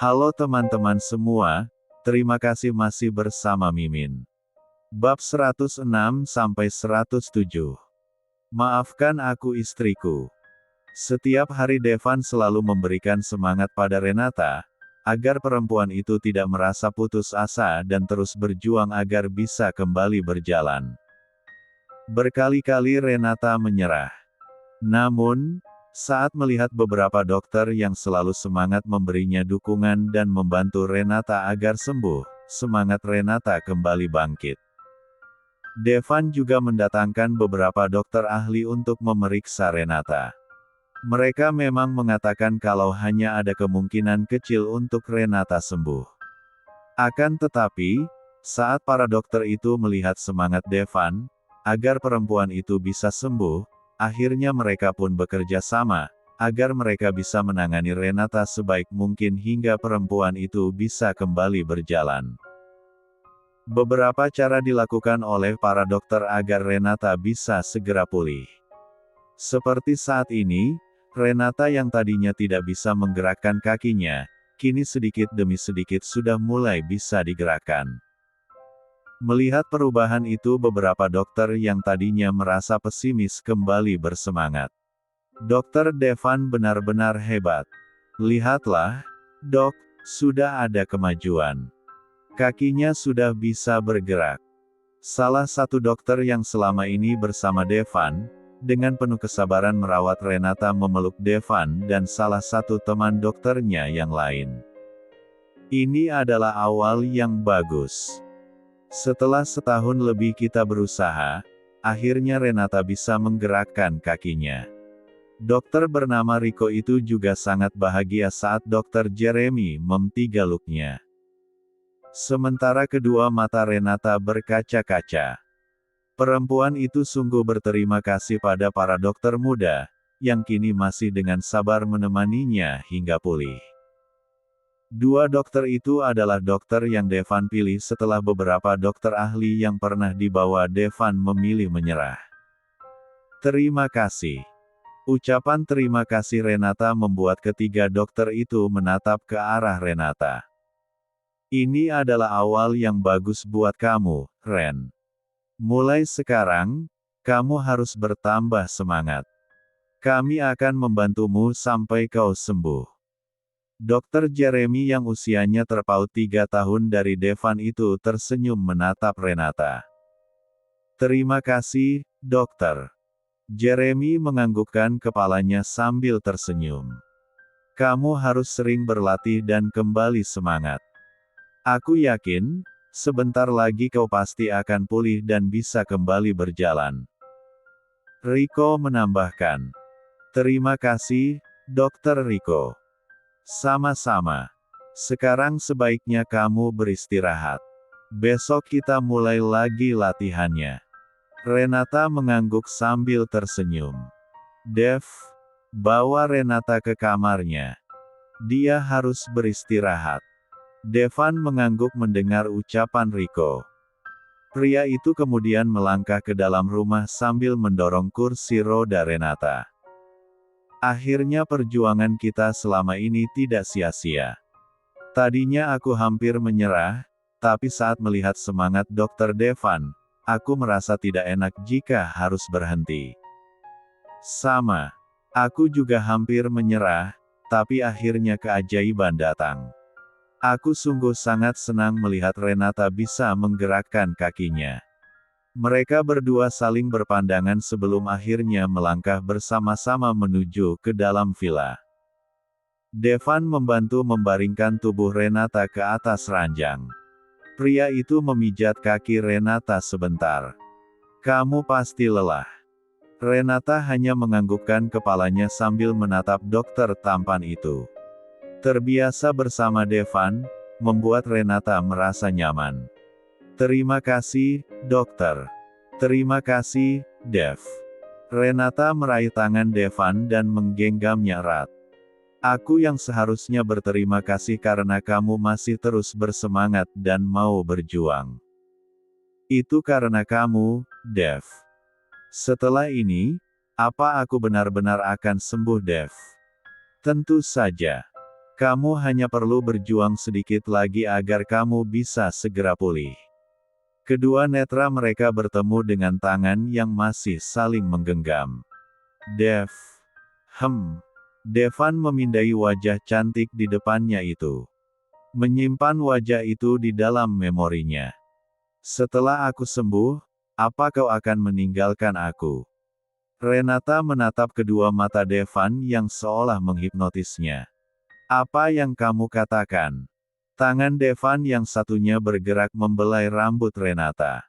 Halo teman-teman semua, terima kasih masih bersama Mimin. Bab 106-107. Maafkan aku istriku. Setiap hari Devan selalu memberikan semangat pada Renata, agar perempuan itu tidak merasa putus asa dan terus berjuang agar bisa kembali berjalan. Berkali-kali Renata menyerah. Namun, saat melihat beberapa dokter yang selalu semangat memberinya dukungan dan membantu Renata agar sembuh, semangat Renata kembali bangkit. Devan juga mendatangkan beberapa dokter ahli untuk memeriksa Renata. Mereka memang mengatakan kalau hanya ada kemungkinan kecil untuk Renata sembuh. Akan tetapi, saat para dokter itu melihat semangat Devan, agar perempuan itu bisa sembuh, akhirnya mereka pun bekerja sama, agar mereka bisa menangani Renata sebaik mungkin hingga perempuan itu bisa kembali berjalan. Beberapa cara dilakukan oleh para dokter agar Renata bisa segera pulih. Seperti saat ini, Renata yang tadinya tidak bisa menggerakkan kakinya, kini sedikit demi sedikit sudah mulai bisa digerakkan. Melihat perubahan itu, beberapa dokter yang tadinya merasa pesimis kembali bersemangat. Dokter Devan benar-benar hebat. Lihatlah, dok, sudah ada kemajuan. Kakinya sudah bisa bergerak. Salah satu dokter yang selama ini bersama Devan, dengan penuh kesabaran merawat Renata memeluk Devan dan salah satu teman dokternya yang lain. Ini adalah awal yang bagus. Setelah setahun lebih kita berusaha, akhirnya Renata bisa menggerakkan kakinya. Dokter bernama Rico itu juga sangat bahagia saat dokter Jeremy memtigaluknya. Sementara kedua mata Renata berkaca-kaca. Perempuan itu sungguh berterima kasih pada para dokter muda, yang kini masih dengan sabar menemaninya hingga pulih. Dua dokter itu adalah dokter yang Devan pilih setelah beberapa dokter ahli yang pernah dibawa Devan memilih menyerah. Terima kasih. Ucapan terima kasih Renata membuat ketiga dokter itu menatap ke arah Renata. Ini adalah awal yang bagus buat kamu, Ren. Mulai sekarang, kamu harus bertambah semangat. Kami akan membantumu sampai kau sembuh. Dokter Jeremy yang usianya terpaut 3 tahun dari Devan itu tersenyum menatap Renata. Terima kasih, dokter. Jeremy menganggukkan kepalanya sambil tersenyum. Kamu harus sering berlatih dan kembali semangat. Aku yakin, sebentar lagi kau pasti akan pulih dan bisa kembali berjalan. Rico menambahkan. Terima kasih, Dokter Rico. Sama-sama. Sekarang sebaiknya kamu beristirahat. Besok kita mulai lagi latihannya. Renata mengangguk sambil tersenyum. Dev, bawa Renata ke kamarnya. Dia harus beristirahat. Devan mengangguk mendengar ucapan Rico. Pria itu kemudian melangkah ke dalam rumah sambil mendorong kursi roda Renata. Akhirnya perjuangan kita selama ini tidak sia-sia. Tadinya aku hampir menyerah, tapi saat melihat semangat Dr. Devan, aku merasa tidak enak jika harus berhenti. Sama. Aku juga hampir menyerah, tapi akhirnya keajaiban datang. Aku sungguh sangat senang melihat Renata bisa menggerakkan kakinya. Mereka berdua saling berpandangan sebelum akhirnya melangkah bersama-sama menuju ke dalam villa. Devan membantu membaringkan tubuh Renata ke atas ranjang. Pria itu memijat kaki Renata sebentar. Kamu pasti lelah. Renata hanya menganggukkan kepalanya sambil menatap dokter tampan itu. Terbiasa bersama Devan, membuat Renata merasa nyaman. Terima kasih, dokter. Terima kasih, Dev. Renata meraih tangan Devan dan menggenggamnya erat. Aku yang seharusnya berterima kasih karena kamu masih terus bersemangat dan mau berjuang. Itu karena kamu, Dev. Setelah ini, apa aku benar-benar akan sembuh, Dev? Tentu saja. Kamu hanya perlu berjuang sedikit lagi agar kamu bisa segera pulih. Kedua netra mereka bertemu dengan tangan yang masih saling menggenggam. Devan memindai wajah cantik di depannya itu. Menyimpan wajah itu di dalam memorinya. Setelah aku sembuh, apa kau akan meninggalkan aku? Renata menatap kedua mata Devan yang seolah menghipnotisnya. Apa yang kamu katakan? Tangan Devan yang satunya bergerak membelai rambut Renata.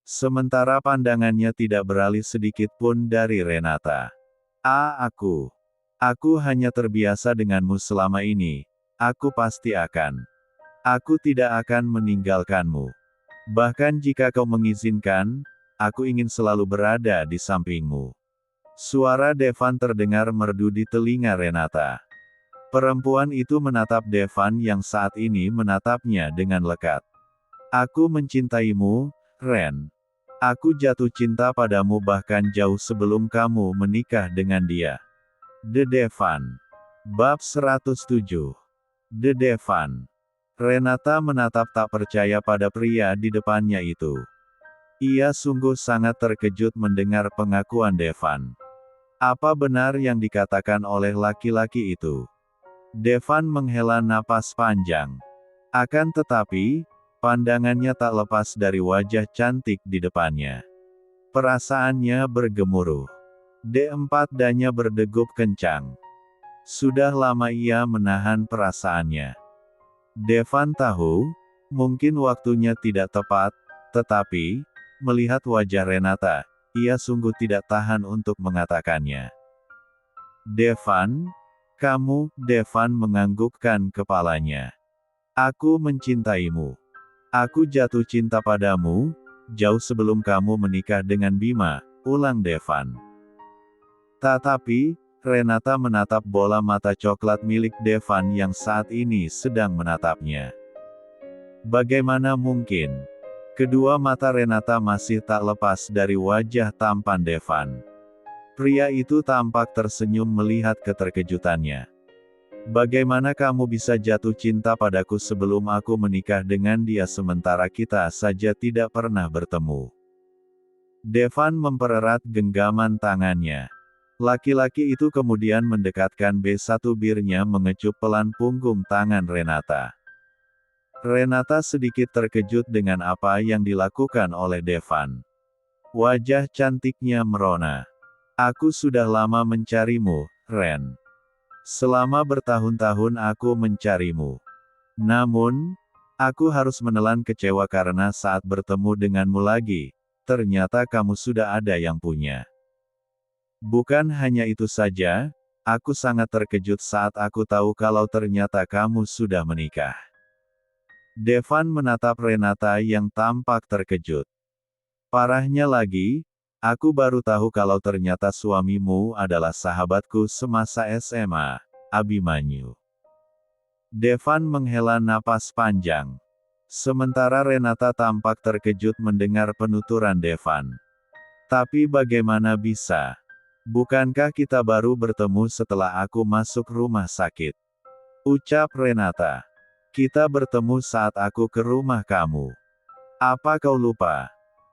Sementara pandangannya tidak beralih sedikit pun dari Renata. Aku hanya terbiasa denganmu selama ini. Aku pasti akan. Aku tidak akan meninggalkanmu. Bahkan jika kau mengizinkan, aku ingin selalu berada di sampingmu. Suara Devan terdengar merdu di telinga Renata. Perempuan itu menatap Devan yang saat ini menatapnya dengan lekat. Aku mencintaimu, Ren. Aku jatuh cinta padamu bahkan jauh sebelum kamu menikah dengan dia. The Devan. Bab 107. The Devan. Renata menatap tak percaya pada pria di depannya itu. Ia sungguh sangat terkejut mendengar pengakuan Devan. Apa benar yang dikatakan oleh laki-laki itu? Devan menghela napas panjang. Akan tetapi, pandangannya tak lepas dari wajah cantik di depannya. Perasaannya bergemuruh. D4-nya berdegup kencang. Sudah lama ia menahan perasaannya. Devan tahu, mungkin waktunya tidak tepat, tetapi, melihat wajah Renata, ia sungguh tidak tahan untuk mengatakannya. Devan? Devan menganggukkan kepalanya. Aku mencintaimu. Aku jatuh cinta padamu, jauh sebelum kamu menikah dengan Bima, ulang Devan. Tetapi, Renata menatap bola mata coklat milik Devan yang saat ini sedang menatapnya. Bagaimana mungkin? Kedua mata Renata masih tak lepas dari wajah tampan Devan. Pria itu tampak tersenyum melihat keterkejutannya. Bagaimana kamu bisa jatuh cinta padaku sebelum aku menikah dengan dia sementara kita saja tidak pernah bertemu? Devan mempererat genggaman tangannya. Laki-laki itu kemudian mendekatkan B1 birnya mengecup pelan punggung tangan Renata. Renata sedikit terkejut dengan apa yang dilakukan oleh Devan. Wajah cantiknya merona. Aku sudah lama mencarimu, Ren. Selama bertahun-tahun aku mencarimu. Namun, aku harus menelan kecewa karena saat bertemu denganmu lagi, ternyata kamu sudah ada yang punya. Bukan hanya itu saja, aku sangat terkejut saat aku tahu kalau ternyata kamu sudah menikah. Devan menatap Renata yang tampak terkejut. Parahnya lagi, aku baru tahu kalau ternyata suamimu adalah sahabatku semasa SMA, Abimanyu. Devan menghela napas panjang. Sementara Renata tampak terkejut mendengar penuturan Devan. Tapi bagaimana bisa? Bukankah kita baru bertemu setelah aku masuk rumah sakit? Ucap Renata. Kita bertemu saat aku ke rumah kamu. Apa kau lupa?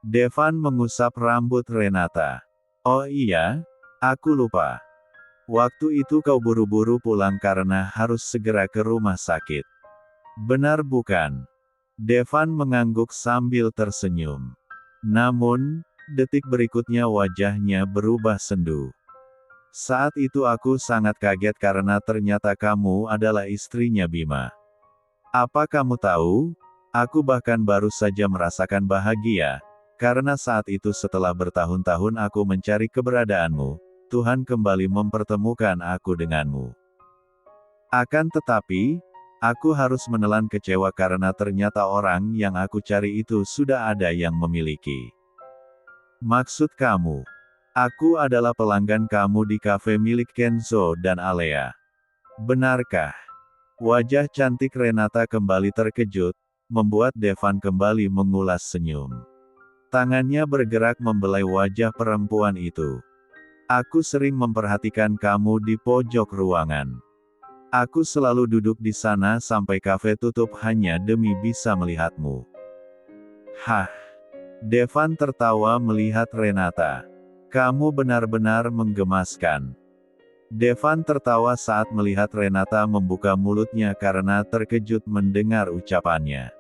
Devan mengusap rambut Renata. Oh iya, aku lupa. Waktu itu kau buru-buru pulang karena harus segera ke rumah sakit. Benar bukan? Devan mengangguk sambil tersenyum. Namun, detik berikutnya wajahnya berubah sendu. Saat itu aku sangat kaget karena ternyata kamu adalah istrinya Bima. Apa kamu tahu? Aku bahkan baru saja merasakan bahagia. Karena saat itu setelah bertahun-tahun aku mencari keberadaanmu, Tuhan kembali mempertemukan aku denganmu. Akan tetapi, aku harus menelan kecewa karena ternyata orang yang aku cari itu sudah ada yang memiliki. Maksud kamu? Aku adalah pelanggan kamu di kafe milik Kenzo dan Alea. Benarkah? Wajah cantik Renata kembali terkejut, membuat Devan kembali mengulas senyum. Tangannya bergerak membelai wajah perempuan itu. Aku sering memperhatikan kamu di pojok ruangan. Aku selalu duduk di sana sampai kafe tutup hanya demi bisa melihatmu. Hah. Devan tertawa melihat Renata. Kamu benar-benar menggemaskan. Devan tertawa saat melihat Renata membuka mulutnya karena terkejut mendengar ucapannya.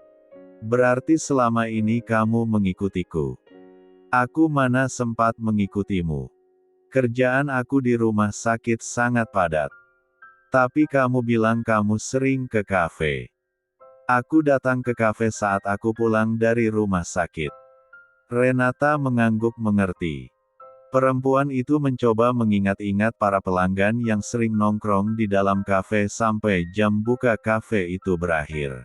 Berarti selama ini kamu mengikutiku. Aku mana sempat mengikutimu. Kerjaan aku di rumah sakit sangat padat. Tapi kamu bilang kamu sering ke kafe. Aku datang ke kafe saat aku pulang dari rumah sakit. Renata mengangguk mengerti. Perempuan itu mencoba mengingat-ingat para pelanggan yang sering nongkrong di dalam kafe sampai jam buka kafe itu berakhir.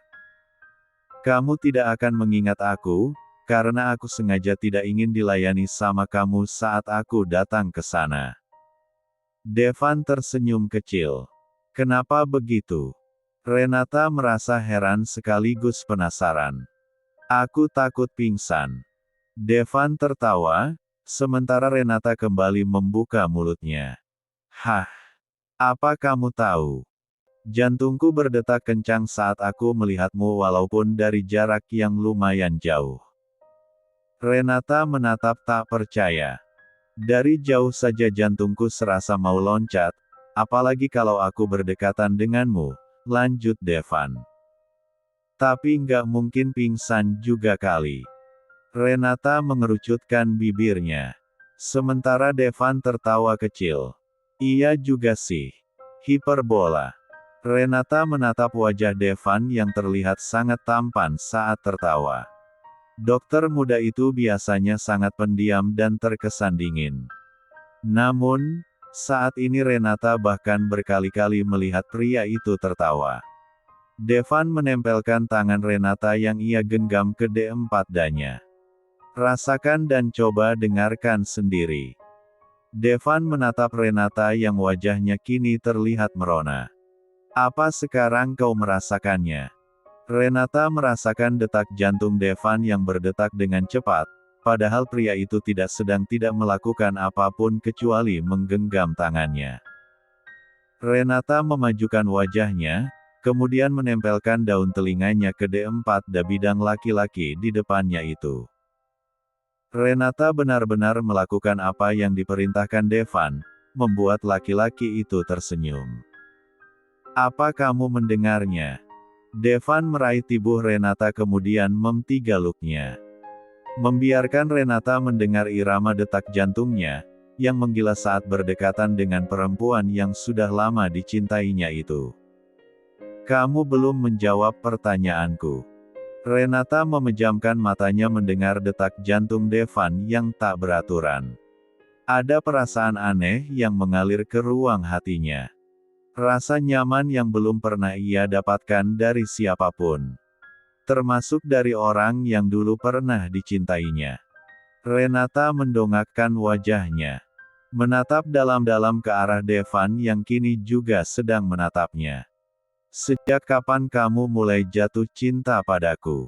Kamu tidak akan mengingat aku, karena aku sengaja tidak ingin dilayani sama kamu saat aku datang ke sana. Devan tersenyum kecil. Kenapa begitu? Renata merasa heran sekaligus penasaran. Aku takut pingsan. Devan tertawa, sementara Renata kembali membuka mulutnya. Hah? Apa kamu tahu? Jantungku berdetak kencang saat aku melihatmu walaupun dari jarak yang lumayan jauh. Renata menatap tak percaya. Dari jauh saja jantungku serasa mau loncat, apalagi kalau aku berdekatan denganmu, lanjut Devan. Tapi nggak mungkin pingsan juga kali. Renata mengerucutkan bibirnya. Sementara Devan tertawa kecil. Iya juga sih. Hiperbola. Renata menatap wajah Devan yang terlihat sangat tampan saat tertawa. Dokter muda itu biasanya sangat pendiam dan terkesan dingin. Namun, saat ini Renata bahkan berkali-kali melihat pria itu tertawa. Devan menempelkan tangan Renata yang ia genggam ke D4 danya. Rasakan dan coba dengarkan sendiri. Devan menatap Renata yang wajahnya kini terlihat merona. Apa sekarang kau merasakannya? Renata merasakan detak jantung Devan yang berdetak dengan cepat, padahal pria itu tidak melakukan apapun kecuali menggenggam tangannya. Renata memajukan wajahnya, kemudian menempelkan daun telinganya ke D4 bidang laki-laki di depannya itu. Renata benar-benar melakukan apa yang diperintahkan Devan, membuat laki-laki itu tersenyum. Apa kamu mendengarnya? Devan meraih tubuh Renata kemudian mentigaluknya. Membiarkan Renata mendengar irama detak jantungnya, yang menggila saat berdekatan dengan perempuan yang sudah lama dicintainya itu. Kamu belum menjawab pertanyaanku. Renata memejamkan matanya mendengar detak jantung Devan yang tak beraturan. Ada perasaan aneh yang mengalir ke ruang hatinya. Rasa nyaman yang belum pernah ia dapatkan dari siapapun. Termasuk dari orang yang dulu pernah dicintainya. Renata mendongakkan wajahnya. Menatap dalam-dalam ke arah Devan yang kini juga sedang menatapnya. Sejak kapan kamu mulai jatuh cinta padaku?